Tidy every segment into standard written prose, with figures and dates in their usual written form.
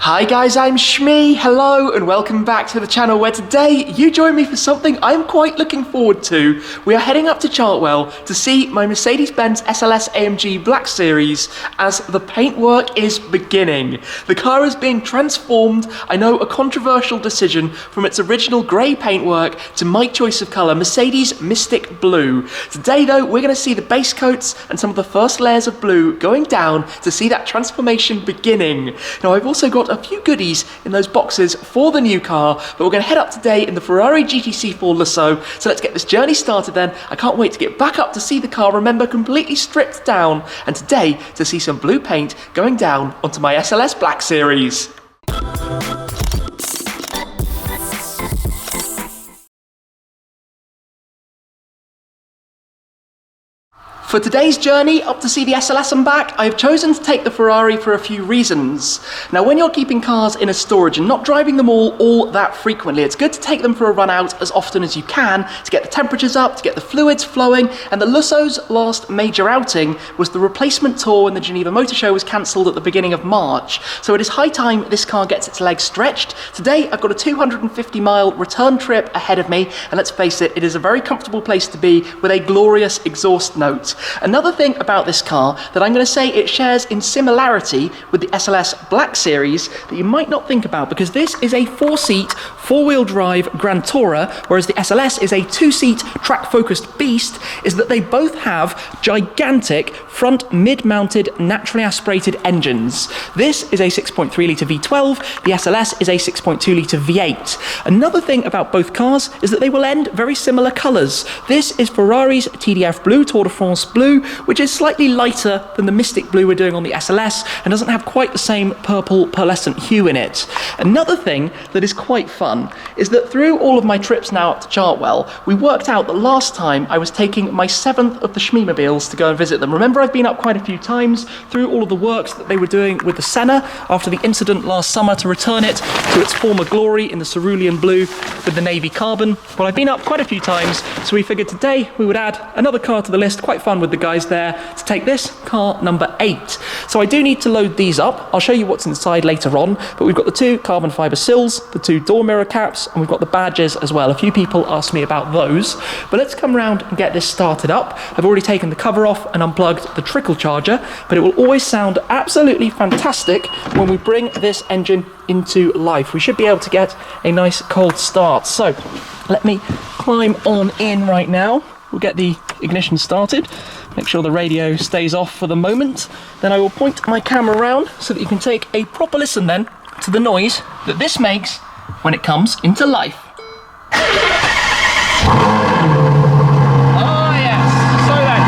Hi guys, I'm Shmee, hello and welcome back to the channel where today you join me for something I'm quite looking forward to. We are heading up to Chartwell to see my Mercedes-Benz SLS AMG Black Series as the paintwork is beginning. The car is being transformed, I know, a controversial decision from its original grey paintwork to my choice of colour, Mercedes Mystic Blue. Today though, we're going to see the base coats and some of the first layers of blue going down to see that transformation beginning. Now I've also got a few goodies in those boxes for the new car, but we're going to head up today in the Ferrari GTC4Lusso, so let's get this journey started then. I can't wait to get back up to see the car, remember, completely stripped down, and today to see some blue paint going down onto my SLS Black Series. For today's journey up to see the SLS and back, I have chosen to take the Ferrari for a few reasons. Now, when you're keeping cars in a storage and not driving them all that frequently, it's good to take them for a run out as often as you can to get the temperatures up, to get the fluids flowing, and the Lusso's last major outing was the replacement tour when the Geneva motorshow was cancelled at the beginning of March. So it is high time this car gets its legs stretched. Today, I've got a 250-mile return trip ahead of me, and let's face it, it is a very comfortable place to be with a glorious exhaust note. Another thing about this car that I'm going to say it shares in similarity with the SLS Black Series that you might not think about, because this is a 4-seat, 4-wheel drive Grand Tourer, whereas the SLS is a 2-seat track-focused beast, is that they both have gigantic front mid-mounted naturally aspirated engines. This is a 6.3 litre V12, the SLS is a 6.2 litre V8. Another thing about both cars is that they will end very similar colours. This is Ferrari's TDF Blue, Tour de France Blue, which is slightly lighter than the Mystic Blue we're doing on the SLS and doesn't have quite the same purple pearlescent hue in it. Another thing that is quite fun is that through all of my trips now up to Chartwell, we worked out that last time I was taking my 7th of the Shmeemobiles to go and visit them. Remember, I've been up quite a few times through all of the works that they were doing with the Senna after the incident last summer to return it to its former glory in the cerulean blue with the navy carbon. Well, I've been up quite a few times, so we figured today we would add another car to the list, quite fun with the guys there, to take this car number 8. So I do need to load these up. I'll show you what's inside later on, but we've got the 2 carbon fibre sills, the 2 door mirror caps, and we've got the badges as well. A few people asked me about those, but let's come around and get this started up. I've already taken the cover off and unplugged the trickle charger, but it will always sound absolutely fantastic when we bring this engine into life. We should be able to get a nice cold start. So let me climb on in right now. We'll get the ignition started, make sure the radio stays off for the moment. Then I will point my camera around so that you can take a proper listen then to the noise that this makes when it comes into life. Oh yes, so then,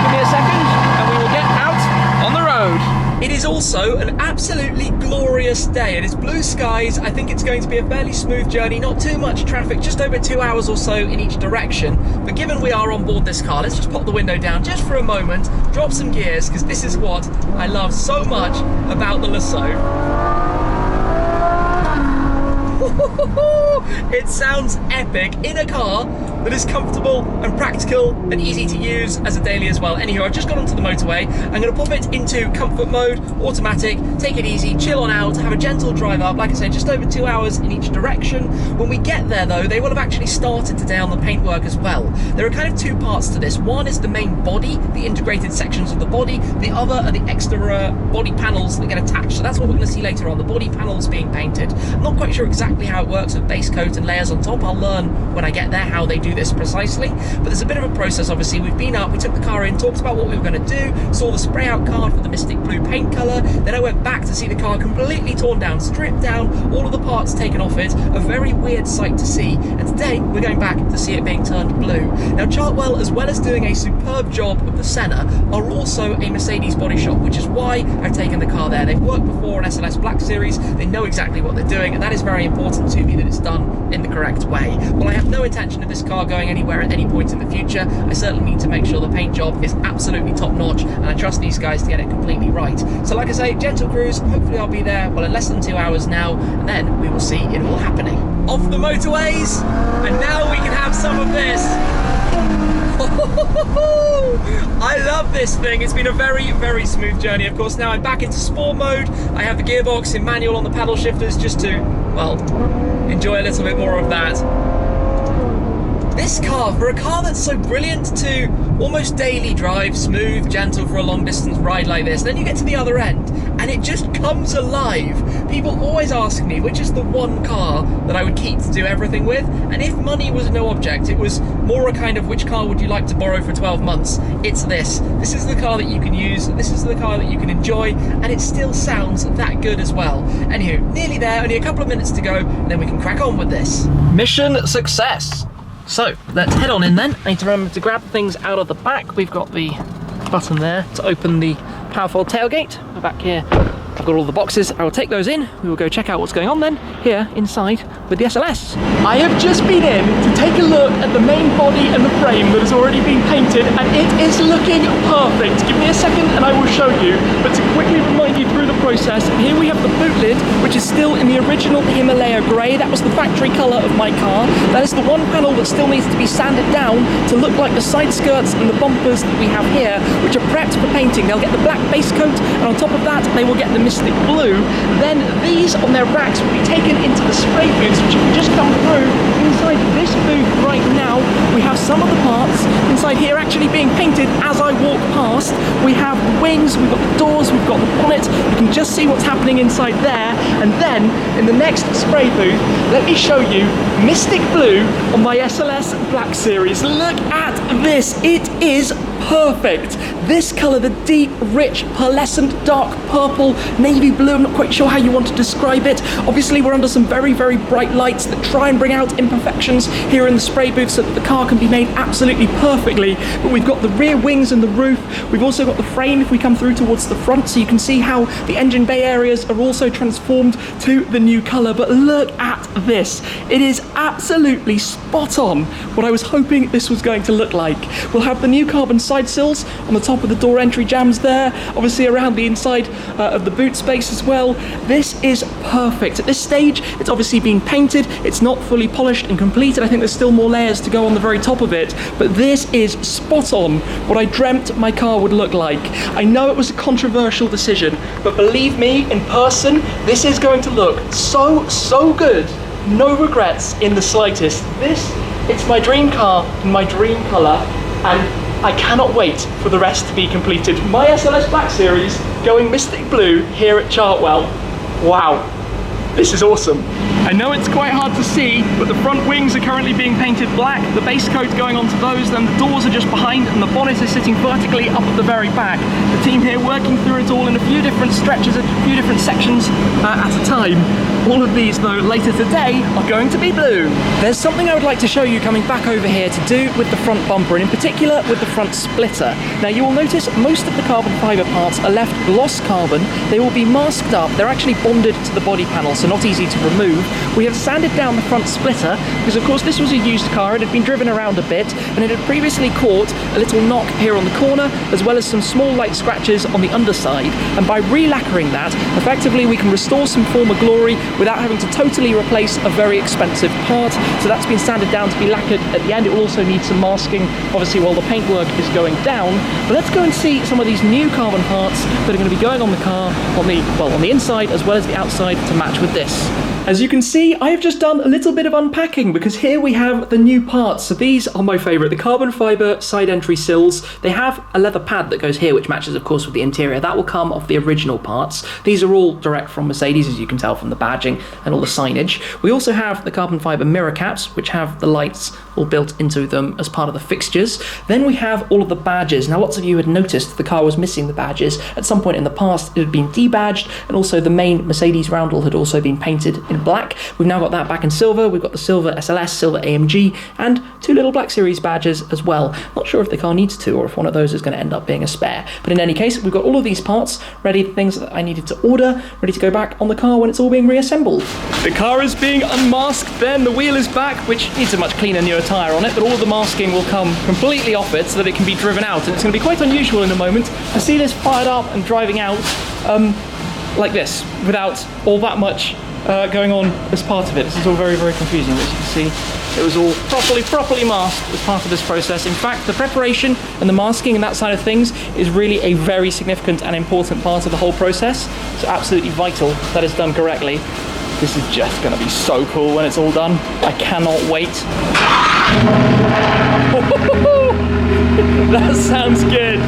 give me a second and we will get out on the road. It is also an absolutely glorious day. It is blue skies. I think it's going to be a fairly smooth journey, not too much traffic, just over 2 hours or so in each direction. But given we are on board this car, let's just pop the window down just for a moment, drop some gears, because this is what I love so much about the Lusso. It sounds epic in a car that is comfortable and practical and easy to use as a daily as well. Anywho, I've just got onto the motorway. I'm going to pop it into comfort mode, automatic, take it easy, chill on out, have a gentle drive up. Like I said, just over 2 hours in each direction. When we get there though, they will have actually started today on the paintwork as well. There are kind of 2 parts to this. One is the main body, the integrated sections of the body. The other are the extra body panels that get attached. So that's what we're going to see later on, the body panels being painted. I'm not quite sure exactly how it works with base coat and layers on top. I'll learn when I get there how they do this precisely, but there's a bit of a process. Obviously, we've been up, we took the car in, talked about what we were going to do, saw the spray out card for the Mystic Blue paint colour, then I went back to see the car completely torn down, stripped down, all of the parts taken off it, a very weird sight to see, and today we're going back to see it being turned blue. Now Chartwell, as well as doing a superb job of the Senna, are also a Mercedes body shop, which is why I've taken the car there. They've worked before on SLS Black Series, they know exactly what they're doing, and that is very important to me that it's done in the correct way. Well, I have no intention of this car going anywhere at any point in the future. I certainly need to make sure the paint job is absolutely top notch, and I trust these guys to get it completely right. So like I say, gentle cruise, hopefully I'll be there, well, in less than 2 hours now, and then we will see it all happening. Off the motorways, and now we can have some of this. I love this thing. It's been a very, very smooth journey. Of course, now I'm back into sport mode. I have the gearbox in manual on the paddle shifters just to, well, enjoy a little bit more of that. This car, for a car that's so brilliant to almost daily drive, smooth, gentle for a long distance ride like this, then you get to the other end and it just comes alive. People always ask me which is the one car that I would keep to do everything with, and if money was no object, it was more a kind of which car would you like to borrow for 12 months, it's this. This is the car that you can use, this is the car that you can enjoy, and it still sounds that good as well. Anywho, nearly there, only a couple of minutes to go, and then we can crack on with this. Mission success! So, let's head on in then. I need to remember to grab things out of the back. We've got the button there to open the powerful tailgate. We're back here. I've got all the boxes. I will take those in. We will go check out what's going on then, here inside with the SLS. I have just been in to take a look at the main body and the frame that has already been painted, and it is looking perfect. Give me a second and I will show you, but to quickly remind you through the process, here we have the boot lid, which is still in the original Himalaya grey. That was the factory colour of my car. That is the one panel that still needs to be sanded down to look like the side skirts and the bumpers that we have here, which are prepped for painting. They'll get the black base coat, and on top of that, they will get the Mystic Blue. Then these on their racks will be taken into the spray booths, which you can just come through. Inside this booth right now, we have some of the parts inside here actually being painted as I walk past. We have the wings, we've got the doors, we've got the bonnet. You can just see what's happening inside there. And then in the next spray booth, let me show you Mystic Blue on my SLS Black Series. Look at this, it is perfect. This colour, the deep, rich, pearlescent, dark purple, navy blue, I'm not quite sure how you want to describe it. Obviously we're under some very, very bright lights that try and bring out imperfections here in the spray booth so that the car can be made absolutely perfectly. But we've got the rear wings and the roof. We've also got the frame if we come through towards the front, so you can see how the engine bay areas are also transformed to the new colour. But look at this. It is absolutely spot on what I was hoping this was going to look like. We'll have the new carbon side sills on the top of the door entry jambs there, obviously around the inside of the boot space as well. This is perfect. At this stage, it's obviously been painted. It's not fully polished and completed. I think there's still more layers to go on the very top of it, but this is spot on what I dreamt my car would look like. I know it was a controversial decision, but believe me, in person, this is going to look so, so good. No regrets in the slightest. It's my dream car in my dream colour, and I cannot wait for the rest to be completed. My SLS Black Series going Mystic Blue here at Chartwell. Wow, this is awesome. I know it's quite hard to see, but the front wings are currently being painted black, the base coat going onto those, then the doors are just behind, and the bonnet is sitting vertically up at the very back. The team here working through it all in a few different stretches, a few different sections at a time. All of these, though, later today are going to be blue. There's something I would like to show you coming back over here to do with the front bumper, and in particular with the front splitter. Now you will notice most of the carbon fibre parts are left gloss carbon. They will be masked up. They're actually bonded to the body panel, so not easy to remove. We have sanded down the front splitter because, of course, this was a used car. It had been driven around a bit, and it had previously caught a little knock here on the corner, as well as some small light scratches on the underside. And by re-lacquering that, effectively we can restore some former glory without having to totally replace a very expensive part. So that's been sanded down to be lacquered at the end. It will also need some masking, obviously, while the paintwork is going down. But let's go and see some of these new carbon parts that are going to be going on the car, on the inside as well as the outside, to match with this. As you can see, I have just done a little bit of unpacking because here we have the new parts. So these are my favourite, the carbon fibre side entry sills. They have a leather pad that goes here, which matches, of course, with the interior. That will come off the original parts. These are all direct from Mercedes, as you can tell from the badging and all the signage. We also have the carbon fibre mirror caps, which have the lights all built into them as part of the fixtures. Then we have all of the badges. Now, lots of you had noticed the car was missing the badges. At some point in the past, it had been debadged, and also the main Mercedes roundel had also been painted in black. We've now got that back in silver. We've got the silver SLS, silver AMG, and two little Black Series badges as well. Not sure if the car needs two or if one of those is going to end up being a spare. But in any case, we've got all of these parts ready, the things that I needed to order, ready to go back on the car when it's all being reassembled. The car is being unmasked then. The wheel is back, which needs a much cleaner, newer tyre on it, but all of the masking will come completely off it so that it can be driven out. And it's going to be quite unusual in a moment to see this fired up and driving out like this, without all that much going on as part of it. This is all very, very confusing. As you can see, it was all properly masked as part of this process. In fact, the preparation and the masking and that side of things is really a very significant and important part of the whole process. So absolutely vital that it's done correctly. This is just going to be so cool when it's all done. I cannot wait. That sounds good.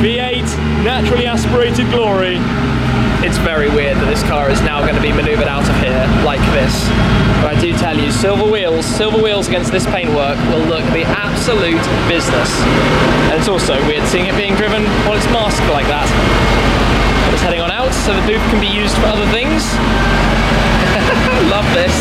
V8, naturally aspirated glory. It's very weird that this car is now going to be manoeuvred out of here like this. But I do tell you, silver wheels against this paintwork will look the absolute business. And it's also weird seeing it being driven while it's masked like that. But it's heading on out, so the boot can be used for other things. Love this.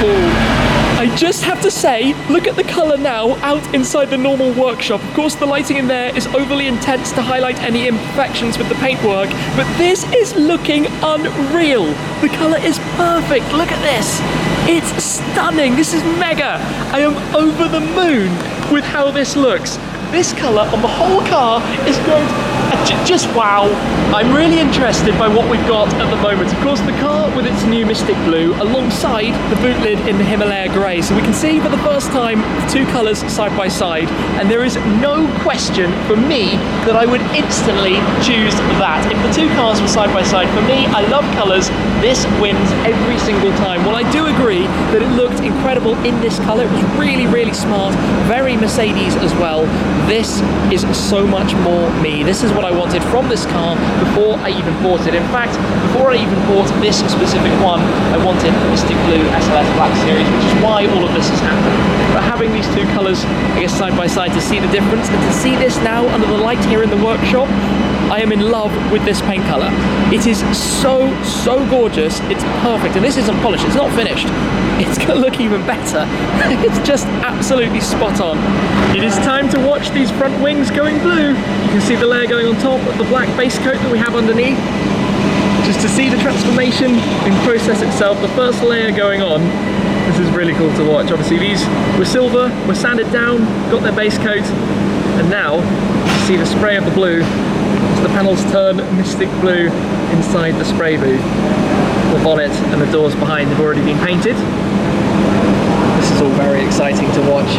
Ooh. I just have to say, look at the colour now out inside the normal workshop. Of course, the lighting in there is overly intense to highlight any imperfections with the paintwork, but this is looking unreal. The colour is perfect. Look at this. It's stunning. This is mega. I am over the moon with how this looks. This colour on the whole car is going to just wow. I'm really interested by what we've got at the moment. Of course, the car with its new Mystic Blue alongside the boot lid in the Himalaya Grey. So we can see for the first time the two colours side by side, and there is no question for me that I would instantly choose that. If the two cars were side by side, for me, I love colours. This wins every single time. While I do agree that it looked incredible in this colour, it was really, really smart, very Mercedes as well. This is so much more me. This is what I wanted from this car before I even bought it. In fact, before I even bought this specific one, I wanted the Mystic Blue SLS Black Series, which is why all of this has happened. But having these two colours, I guess, side by side to see the difference and to see this now under the light here in the workshop, I am in love with this paint colour. It is so gorgeous. It's perfect. And this isn't polished. It's not finished. It's going to look even better. It's just absolutely spot on. It is time to watch these front wings going blue. You can see the layer going on top of the black base coat that we have underneath. Just to see the transformation in process itself, the first layer going on. This is really cool to watch. Obviously these were silver, were sanded down, got their base coat, and now you see the spray of the blue. So the panels turn Mystic Blue inside the spray booth. The bonnet and the doors behind have already been painted. This is all very exciting to watch.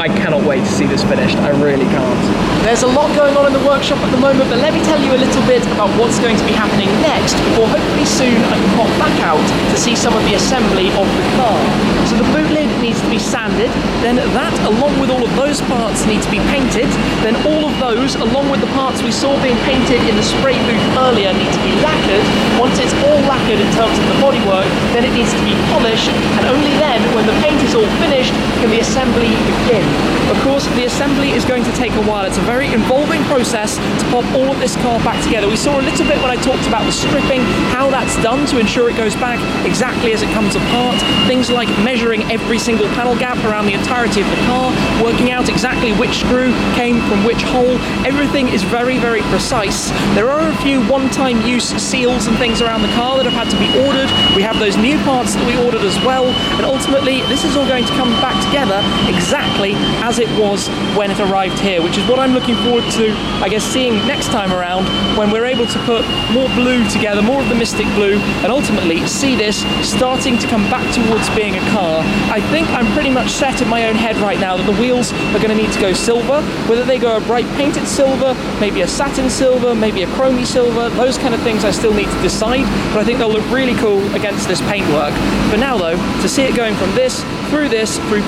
I cannot wait to see this finished. I really can't. There's a lot going on in the workshop at the moment, but let me tell you a little bit about what's going to be happening next, before hopefully soon I can pop back out to see some of the assembly of the car. So the boot lid needs to be sanded, then that along with all of those parts need to be painted, then all of those along with the parts we saw being painted in the spray booth earlier need to be lacquered. Once it's all lacquered in terms of the bodywork, then it needs to be polished, and only then, when the paint is all finished, can the assembly begin. Of course, the assembly is going to take a while. It's a very involving process to pop all of this car back together. We saw a little bit when I talked about the stripping, how that's done to ensure it goes back exactly as it comes apart. Things like measuring every single panel gap around the entirety of the car, working out exactly which screw came from which hole. Everything is very, very precise. There are a few one-time use seals and things around the car that have had to be ordered. We have those new parts that we ordered as well, and ultimately this is all going to come back together exactly as it was when it arrived here, which is what I'm looking forward to, I guess, seeing next time around, when we're able to put more blue together, more of the Mystic Blue, and ultimately see this starting to come back towards being a car. I think I'm pretty much set in my own head right now that the wheels are going to need to go silver, whether they go a bright painted silver, maybe a satin silver, maybe a chromey silver, those kind of things I still need to decide, but I think they'll look really cool against this paintwork. For now though, to see it going from this, through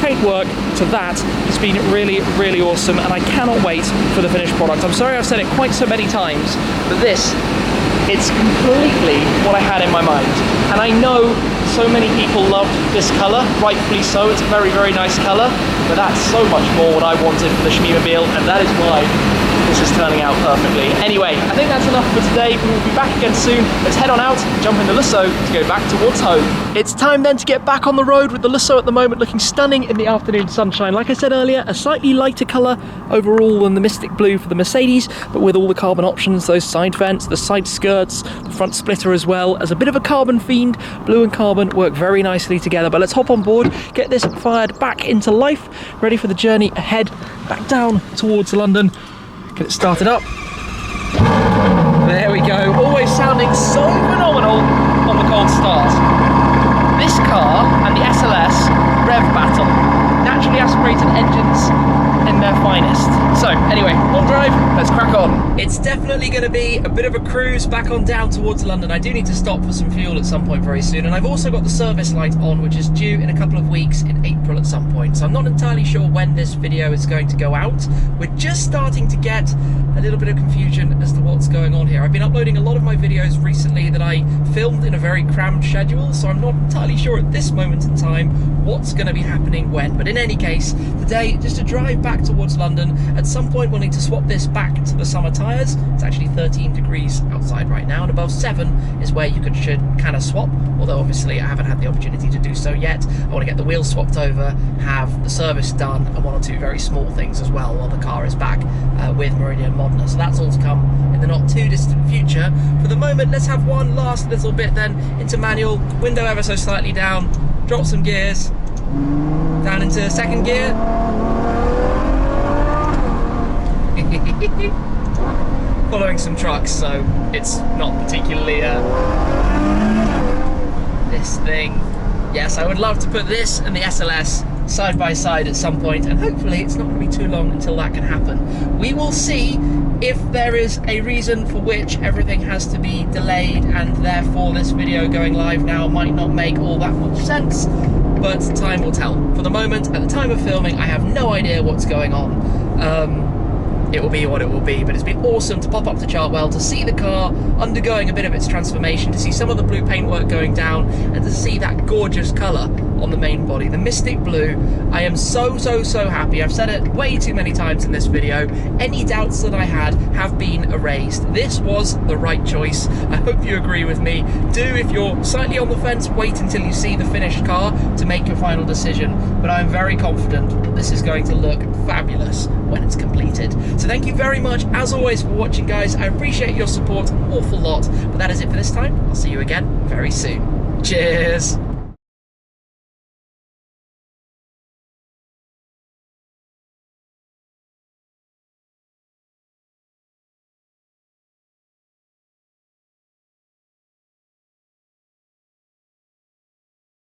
paintwork to that, has been really, really awesome, and I cannot wait for the finished product. I'm sorry I've said it quite so many times, but this, it's completely what I had in my mind. And I know so many people loved this colour, rightfully so. It's a very, very nice colour, but that's so much more what I wanted for the Shmeemobile, and that is why this is turning out perfectly. Anyway, I think that's enough for today. We will be back again soon. Let's head on out, jump in the Lusso to go back towards home. It's time then to get back on the road with the Lusso at the moment, looking stunning in the afternoon sunshine. Like I said earlier, a slightly lighter colour overall than the Mystic Blue for the Mercedes, but with all the carbon options, those side vents, the side skirts, the front splitter as well. As a bit of a carbon fiend, blue and carbon work very nicely together. But let's hop on board, get this fired back into life, ready for the journey ahead, back down towards London. Get it started up. There we go. Always sounding so phenomenal. phenomenal on the cold start. This car and the SLS rev battle. Naturally aspirated engines in their finest. So anyway, long drive, let's crack on. It's definitely going to be a bit of a cruise back on down towards London. I do need to stop for some fuel at some point very soon, and I've also got the service light on, which is due in a couple of weeks in April at some point. So I'm not entirely sure when this video is going to go out. We're just starting to get a little bit of confusion as to what's going on here. I've been uploading a lot of my videos recently that I filmed in a very crammed schedule, so I'm not entirely sure at this moment in time what's going to be happening when. But in any case, today, just to drive back towards London. At some point we'll need to swap this back to the summer tyres. It's actually 13 degrees outside right now, and above 7 is where you should kind of swap, although obviously I haven't had the opportunity to do so yet. I want to get the wheels swapped over, have the service done, and one or two very small things as well while the car is back with Meridian Modena. So that's all to come in the not too distant future. For the moment, let's have one last little bit then into manual, window ever so slightly down, drop some gears, down into second gear. Following some trucks, so it's not particularly this thing. Yes, I would love to put this and the SLS side by side at some point, and hopefully it's not going to be too long until that can happen. We will see if there is a reason for which everything has to be delayed, and therefore this video going live now might not make all that much sense, but time will tell. For the moment, at the time of filming, I have no idea what's going on. It will be what it will be, but it's been awesome to pop up to Chartwell, to see the car undergoing a bit of its transformation, to see some of the blue paintwork going down, and to see that gorgeous colour on the main body, the Mystic Blue. I am so happy. I've said it way too many times in this video. Any doubts that I had have been erased. This was the right choice. I hope you agree with me. Do, if you're slightly on the fence, wait until you see the finished car to make your final decision, but I'm very confident that this is going to look fabulous when it's completed. So thank you very much, as always, for watching, guys. I appreciate your support an awful lot, but that is it for this time. I'll see you again very soon. Cheers!